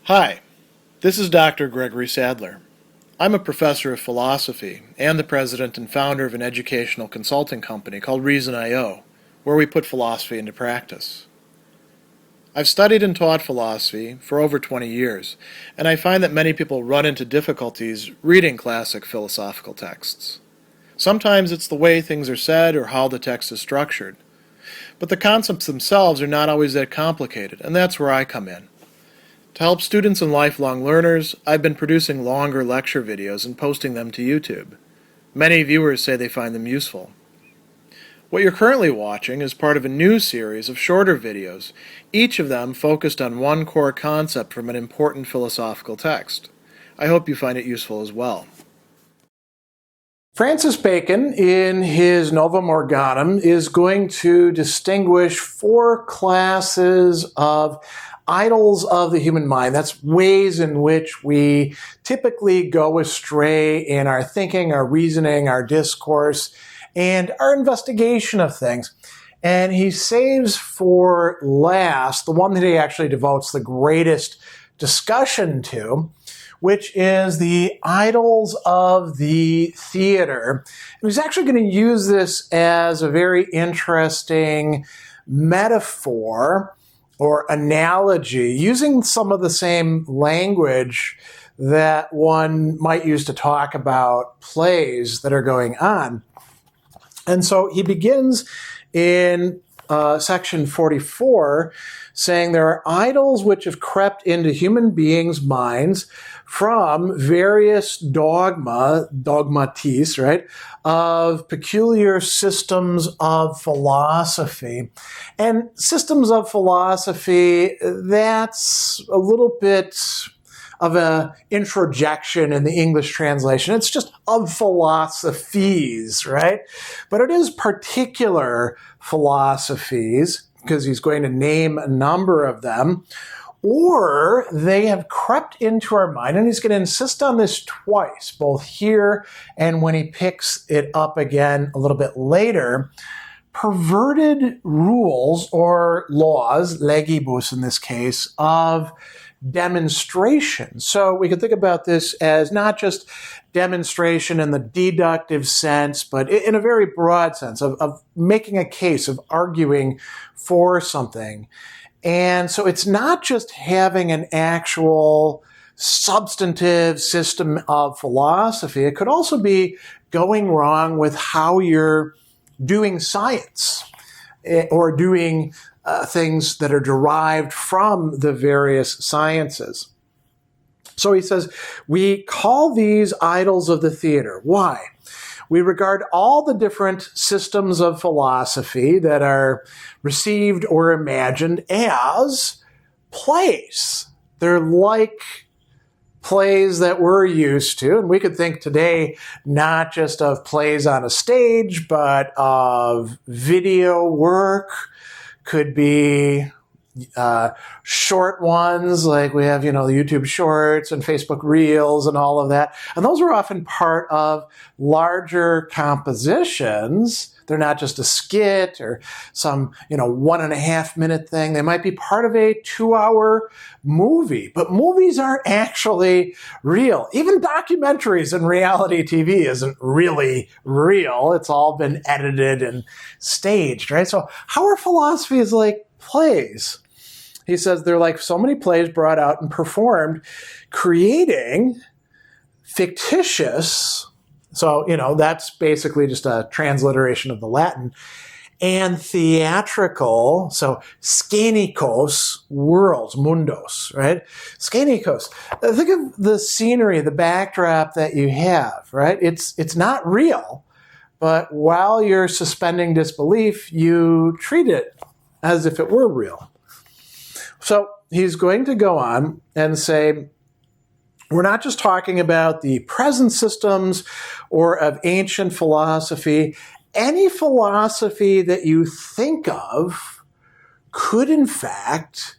Hi, this is Dr. Gregory Sadler. I'm a professor of philosophy and the president and founder of an educational consulting company called Reason.io, where we put philosophy into practice. I've studied and taught philosophy for over 20 years, and I find that many people run into difficulties reading classic philosophical texts. Sometimes it's the way things are said or how the text is structured. But the concepts themselves are not always that complicated, and that's where I come in. To help students and lifelong learners, I've been producing longer lecture videos and posting them to YouTube. Many viewers say they find them useful. What you're currently watching is part of a new series of shorter videos, each of them focused on one core concept from an important philosophical text. I hope you find it useful as well. Francis Bacon, in his Novum Organum, is going to distinguish four classes of idols of the human mind. That's ways in which we typically go astray in our thinking, our reasoning, our discourse, and our investigation of things. And he saves for last the one that he actually devotes the greatest discussion to, which is the idols of the theater. And he's actually going to use this as a very interesting metaphor or analogy, using some of the same language that one might use to talk about plays that are going on. And so he begins in section 44, saying there are idols which have crept into human beings' minds from various dogmatis, right, of peculiar systems of philosophy. And systems of philosophy, that's a little bit of an introjection in the English translation. It's just of philosophies, right? But it is particular philosophies, because he's going to name a number of them, or they have crept into our mind, and he's going to insist on this twice, both here and when he picks it up again a little bit later. Perverted rules or laws, legibus in this case, of demonstration. So we could think about this as not just demonstration in the deductive sense, but in a very broad sense of making a case, of arguing for something. And so it's not just having an actual substantive system of philosophy. It could also be going wrong with how you're doing science or doing things that are derived from the various sciences. So he says, we call these idols of the theater. Why? We regard all the different systems of philosophy that are received or imagined as plays. They're like plays that we're used to. And we could think today not just of plays on a stage, but of video work. Could be short ones, like we have, the YouTube Shorts and Facebook Reels and all of that. And those are often part of larger compositions. They're not just a skit or some, 1.5 minute thing. They might be part of a 2-hour movie. But movies aren't actually real. Even documentaries and reality TV isn't really real. It's all been edited and staged, right? So how are philosophies like plays? He says they're like so many plays brought out and performed, creating fictitious, so, that's basically just a transliteration of the Latin, and theatrical, so scenicos, worlds, mundos, right? Scenicos. Think of the scenery, the backdrop that you have, right? It's not real, but while you're suspending disbelief, you treat it as if it were real. So he's going to go on and say, we're not just talking about the present systems or of ancient philosophy. Any philosophy that you think of could, in fact,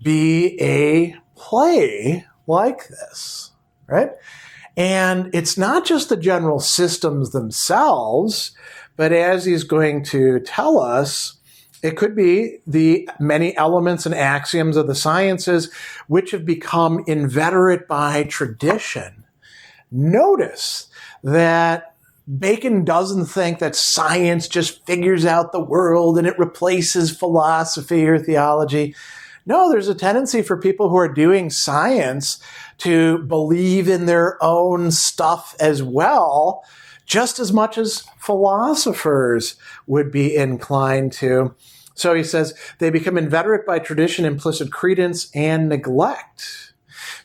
be a play like this, right? And it's not just the general systems themselves, but as he's going to tell us, It could be the many elements and axioms of the sciences which have become inveterate by tradition. Notice that Bacon doesn't think that science just figures out the world and it replaces philosophy or theology. No, there's a tendency for people who are doing science to believe in their own stuff as well, just as much as philosophers would be inclined to. So he says, they become inveterate by tradition, implicit credence, and neglect.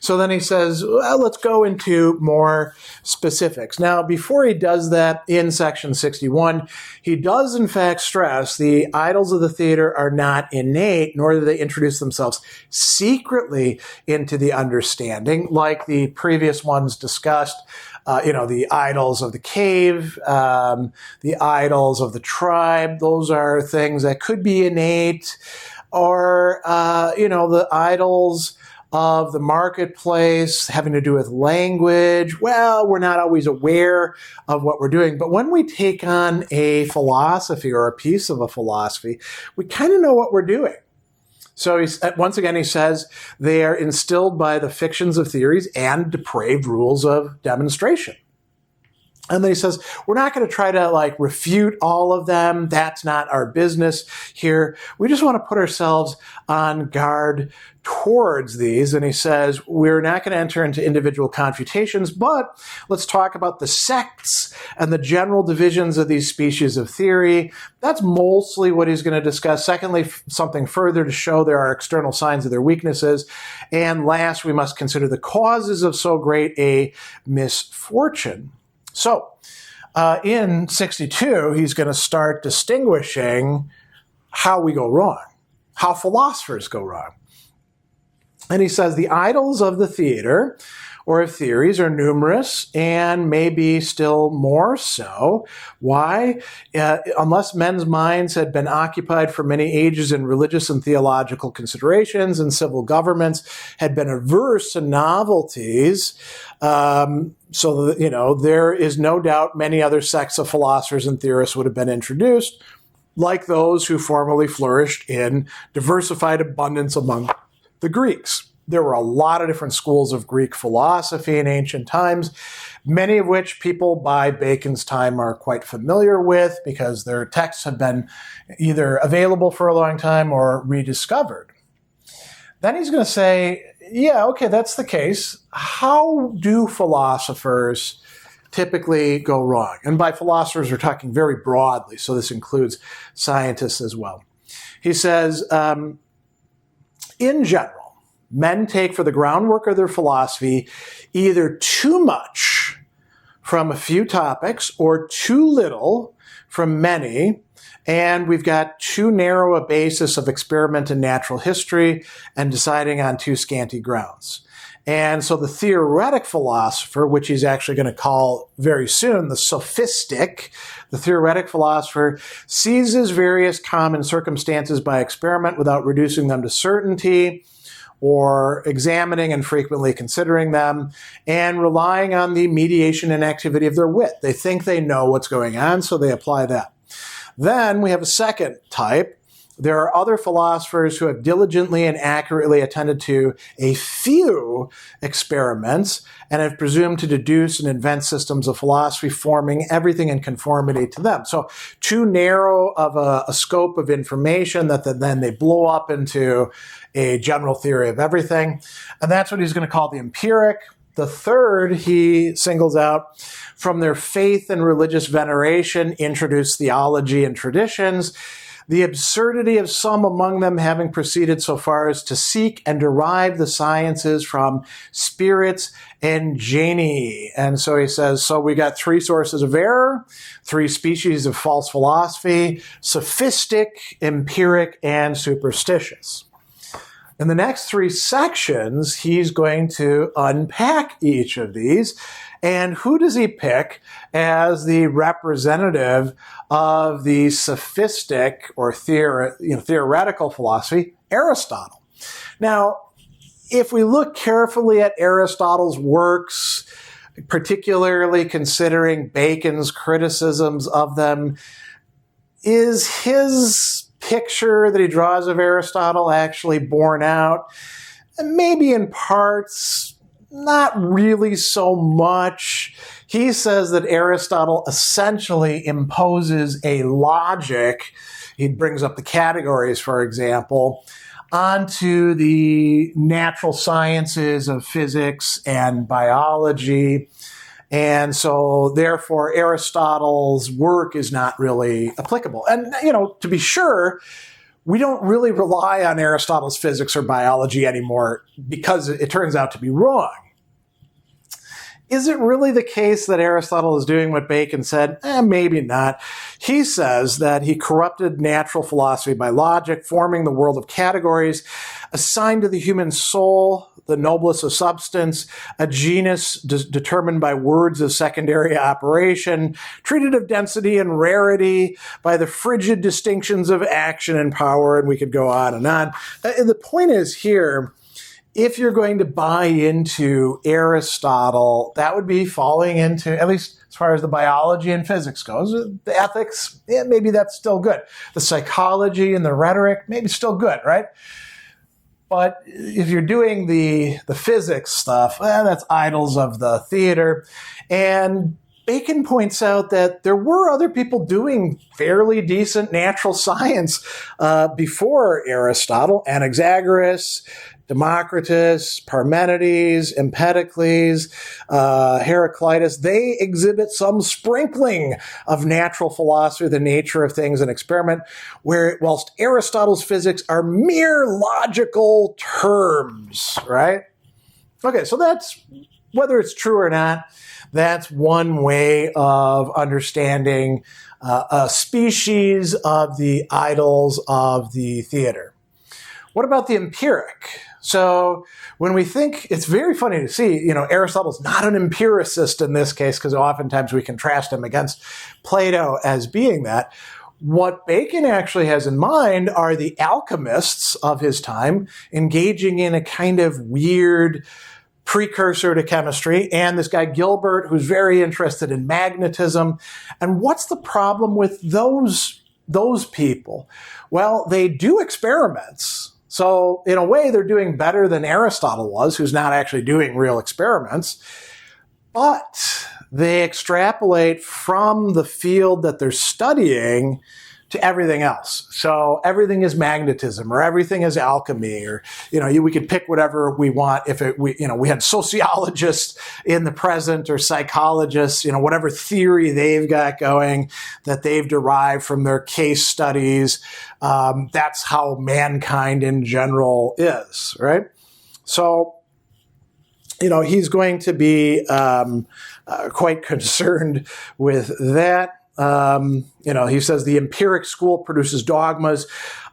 So then he says, well, let's go into more specifics. Now, before he does that in section 61, he does in fact stress the idols of the theater are not innate, nor do they introduce themselves secretly into the understanding, like the previous ones discussed. The idols of the cave, the idols of the tribe, those are things that could be innate, or, the idols of the marketplace having to do with language. Well, we're not always aware of what we're doing, but when we take on a philosophy or a piece of a philosophy, we kind of know what we're doing. So once again, he says they are instilled by the fictions of theories and depraved rules of demonstration. And then he says, we're not going to try to refute all of them. That's not our business here. We just want to put ourselves on guard towards these. And he says, we're not going to enter into individual confutations, but let's talk about the sects and the general divisions of these species of theory. That's mostly what he's going to discuss. Secondly, something further to show there are external signs of their weaknesses. And last, we must consider the causes of so great a misfortune. So, in 62, he's going to start distinguishing how we go wrong, how philosophers go wrong. And he says the idols of the theater or of theories are numerous and maybe still more so. Why? Unless men's minds had been occupied for many ages in religious and theological considerations and civil governments had been averse to novelties, so that, there is no doubt many other sects of philosophers and theorists would have been introduced, like those who formerly flourished in diversified abundance among the Greeks. There were a lot of different schools of Greek philosophy in ancient times, many of which people by Bacon's time are quite familiar with because their texts have been either available for a long time or rediscovered. Then he's going to say, yeah, okay, that's the case. How do philosophers typically go wrong? And by philosophers, we're talking very broadly, so this includes scientists as well. He says, in general, men take for the groundwork of their philosophy either too much from a few topics or too little from many, and we've got too narrow a basis of experiment in natural history and deciding on too scanty grounds. And so the theoretic philosopher, which he's actually going to call very soon the sophistic, the theoretic philosopher seizes various common circumstances by experiment without reducing them to certainty, or examining and frequently considering them, and relying on the mediation and activity of their wit. They think they know what's going on, so they apply that. Then we have a second type. There are other philosophers who have diligently and accurately attended to a few experiments and have presumed to deduce and invent systems of philosophy forming everything in conformity to them. So too narrow of a scope of information that then they blow up into a general theory of everything. And that's what he's going to call the empiric. The third he singles out, from their faith and religious veneration, introduce theology and traditions, the absurdity of some among them having proceeded so far as to seek and derive the sciences from spirits and genii. And so he says, so we got three sources of error, three species of false philosophy: sophistic, empiric, and superstitious. In the next three sections, he's going to unpack each of these. And who does he pick as the representative of the sophistic or theoretical philosophy? Aristotle. Now, if we look carefully at Aristotle's works, particularly considering Bacon's criticisms of them, is his picture that he draws of Aristotle actually borne out? Maybe in parts, not really so much. He says that Aristotle essentially imposes a logic. He brings up the categories, for example, onto the natural sciences of physics and biology. And so, therefore, Aristotle's work is not really applicable. And, to be sure, we don't really rely on Aristotle's physics or biology anymore because it turns out to be wrong. Is it really the case that Aristotle is doing what Bacon said? Maybe not. He says that he corrupted natural philosophy by logic, forming the world of categories, assigned to the human soul the noblest of substance, a genus determined by words of secondary operation, treated of density and rarity by the frigid distinctions of action and power, and we could go on. And the point is here, if you're going to buy into Aristotle, that would be falling into, at least as far as the biology and physics goes, the ethics, maybe that's still good. The psychology and the rhetoric, maybe still good, right? But if you're doing the physics stuff, that's idols of the theater. And Bacon points out that there were other people doing fairly decent natural science before Aristotle: Anaxagoras, Democritus, Parmenides, Empedocles, Heraclitus. They exhibit some sprinkling of natural philosophy, the nature of things, and experiment, whilst Aristotle's physics are mere logical terms, right? Okay, so that's, whether it's true or not, that's one way of understanding a species of the idols of the theater. What about the empiric? So when we think, it's very funny to see, Aristotle's not an empiricist in this case, because oftentimes we contrast him against Plato as being that. What Bacon actually has in mind are the alchemists of his time engaging in a kind of weird precursor to chemistry, and this guy Gilbert, who's very interested in magnetism. And what's the problem with those people? Well, they do experiments. So in a way, they're doing better than Aristotle was, who's not actually doing real experiments. But they extrapolate from the field that they're studying to everything else. So everything is magnetism, or everything is alchemy, or, we could pick whatever we want. If we had sociologists in the present, or psychologists, whatever theory they've got going that they've derived from their case studies. That's how mankind in general is, right? So, he's going to be quite concerned with that. He says the empiric school produces dogmas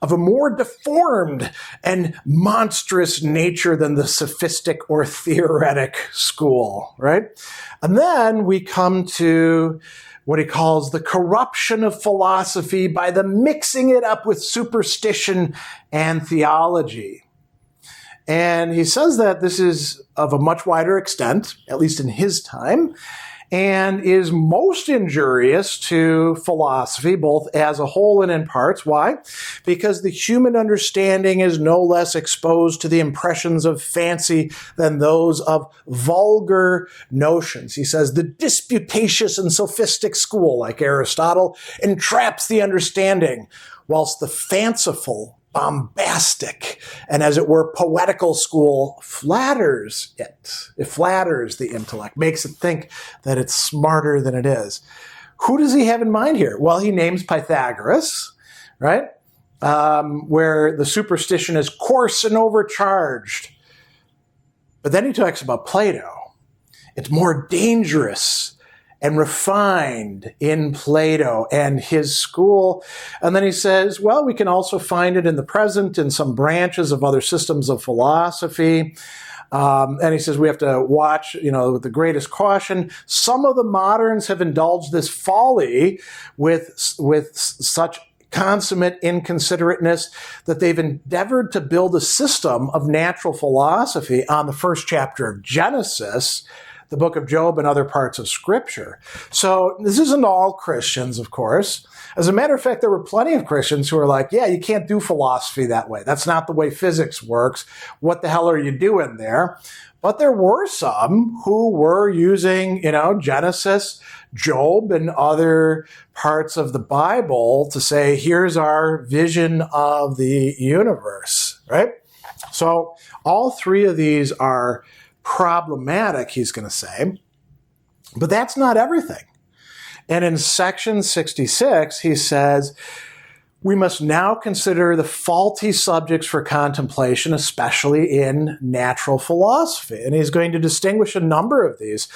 of a more deformed and monstrous nature than the sophistic or theoretic school, right? And then we come to what he calls the corruption of philosophy by the mixing it up with superstition and theology. And he says that this is of a much wider extent, at least in his time, and is most injurious to philosophy, both as a whole and in parts. Why? Because the human understanding is no less exposed to the impressions of fancy than those of vulgar notions. He says the disputatious and sophistic school, like Aristotle, entraps the understanding, whilst the fanciful, bombastic, and as it were, poetical school flatters it. It flatters the intellect, makes it think that it's smarter than it is. Who does he have in mind here? Well, he names Pythagoras, right? Where the superstition is coarse and overcharged. But then he talks about Plato. It's more dangerous and refined in Plato and his school. And then he says, well, we can also find it in the present in some branches of other systems of philosophy. And he says we have to watch, with the greatest caution. Some of the moderns have indulged this folly with such consummate inconsiderateness that they've endeavored to build a system of natural philosophy on the first chapter of Genesis the book of Job and other parts of Scripture. So this isn't all Christians, of course. As a matter of fact, there were plenty of Christians who were like, yeah, you can't do philosophy that way. That's not the way physics works. What the hell are you doing there? But there were some who were using, Genesis, Job, and other parts of the Bible to say, here's our vision of the universe, right? So all three of these are problematic, he's going to say. But that's not everything. And in section 66, he says, we must now consider the faulty subjects for contemplation, especially in natural philosophy. And he's going to distinguish a number of these.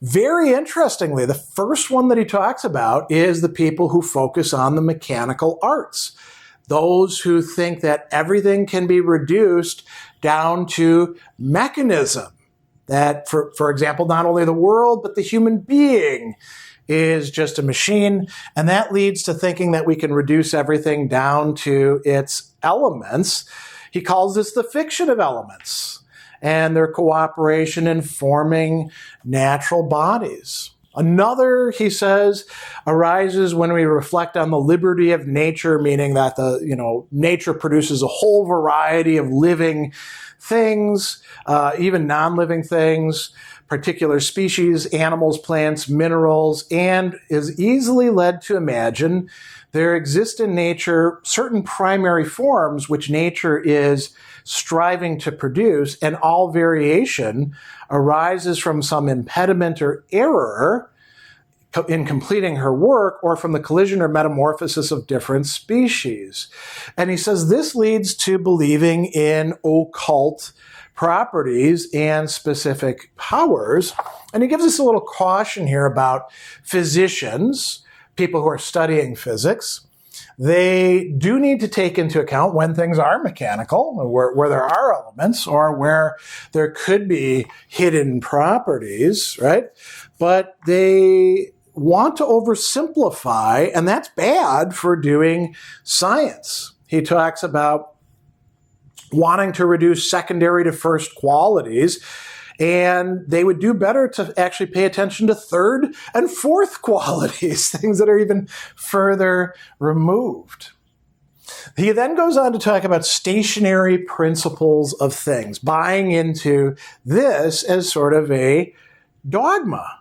Very interestingly, the first one that he talks about is the people who focus on the mechanical arts. Those who think that everything can be reduced down to mechanism. That, for example, not only the world, but the human being is just a machine, and that leads to thinking that we can reduce everything down to its elements. He calls this the fiction of elements and their cooperation in forming natural bodies. Another, he says, arises when we reflect on the liberty of nature, meaning that nature produces a whole variety of living things, even non-living things, particular species, animals, plants, minerals, and is easily led to imagine there exist in nature certain primary forms which nature is striving to produce, and all variation arises from some impediment or error in completing her work, or from the collision or metamorphosis of different species. And he says this leads to believing in occult properties and specific powers. And he gives us a little caution here about physicians, people who are studying physics. They do need to take into account when things are mechanical, where there are elements, or where there could be hidden properties, right? But they want to oversimplify, and that's bad for doing science. He talks about wanting to reduce secondary to first qualities, and they would do better to actually pay attention to third and fourth qualities, things that are even further removed. He then goes on to talk about stationary principles of things, buying into this as sort of a dogma,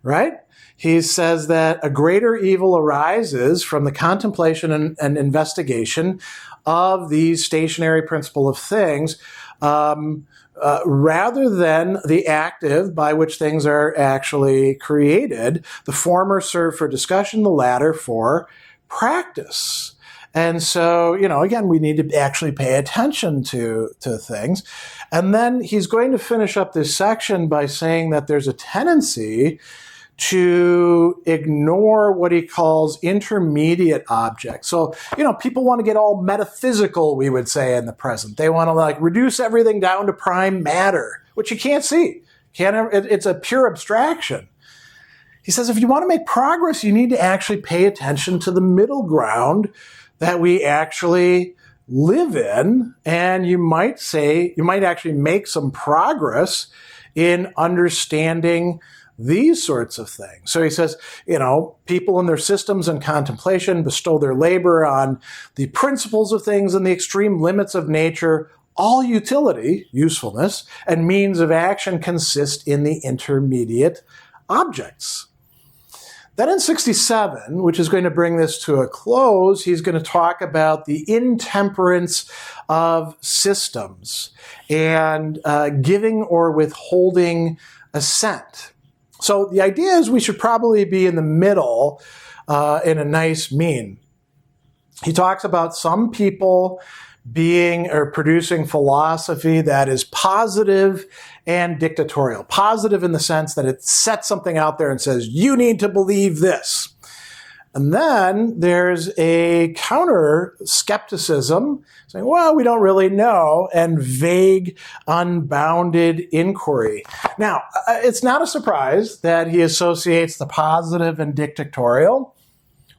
right? He says that a greater evil arises from the contemplation and investigation of these stationary principle of things, rather than the active by which things are actually created. The former serve for discussion, the latter for practice. And so, again, we need to actually pay attention to things. And then he's going to finish up this section by saying that there's a tendency to ignore what he calls intermediate objects. So, people want to get all metaphysical, we would say, in the present. They want to reduce everything down to prime matter, which you can't see. It's a pure abstraction. He says if you want to make progress, you need to actually pay attention to the middle ground that we actually live in, and you might actually make some progress in understanding these sorts of things. So he says, people in their systems and contemplation bestow their labor on the principles of things and the extreme limits of nature. All utility, usefulness, and means of action consist in the intermediate objects. Then in 67, which is going to bring this to a close, he's going to talk about the intemperance of systems and giving or withholding assent. So the idea is we should probably be in the middle in a nice mean. He talks about some people being or producing philosophy that is positive and dictatorial. Positive in the sense that it sets something out there and says, you need to believe this. And then there's a counter skepticism saying, well, we don't really know, and vague, unbounded inquiry. Now, it's not a surprise that he associates the positive and dictatorial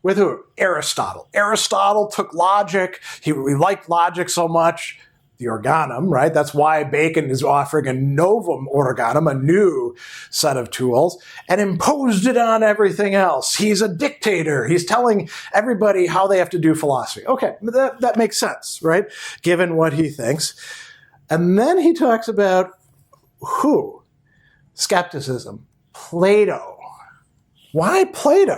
with who? Aristotle. Aristotle took logic. He liked logic so much. the organum, right? That's why Bacon is offering a Novum Organum, a new set of tools, and imposed it on everything else. He's a dictator. He's telling everybody how they have to do philosophy. Okay, that makes sense, right? Given what he thinks. And then he talks about who? Skepticism. Plato. Why Plato?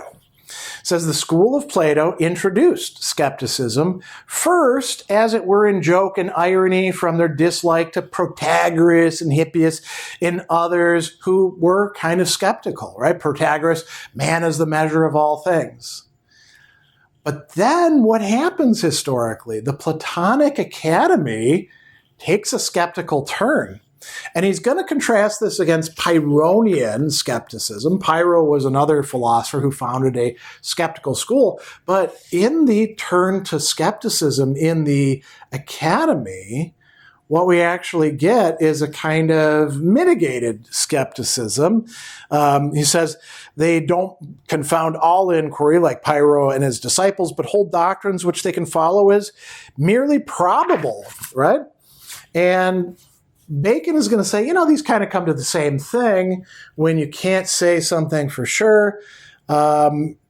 Says the school of Plato introduced skepticism first, as it were, in joke and irony from their dislike to Protagoras and Hippias and others who were kind of skeptical, right? Protagoras, man is the measure of all things. But then what happens historically? The Platonic Academy takes a skeptical turn. And he's going to contrast this against Pyrrhonian skepticism. Pyrrho was another philosopher who founded a skeptical school. But in the turn to skepticism in the academy, what we actually get is a kind of mitigated skepticism. He says they don't confound all inquiry like Pyrrho and his disciples, but hold doctrines which they can follow as merely probable, right? And Bacon is going to say, these kind of come to the same thing. When you can't say something for sure,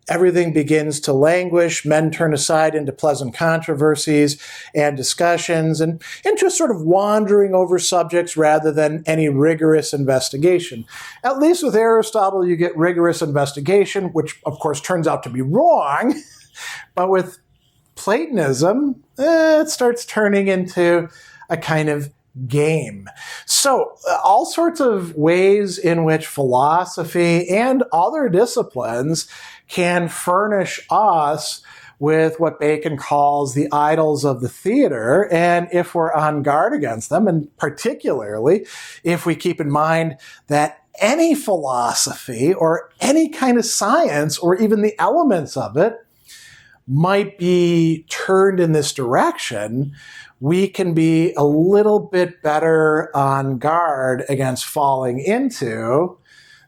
everything begins to languish. Men turn aside into pleasant controversies and discussions and into sort of wandering over subjects rather than any rigorous investigation. At least with Aristotle, you get rigorous investigation, which of course turns out to be wrong. But with Platonism, it starts turning into a kind of game. So all sorts of ways in which philosophy and other disciplines can furnish us with what Bacon calls the idols of the theater. And if we're on guard against them, and particularly if we keep in mind that any philosophy or any kind of science or even the elements of it might be turned in this direction, we can be a little bit better on guard against falling into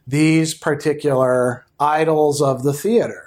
these particular idols of the theater.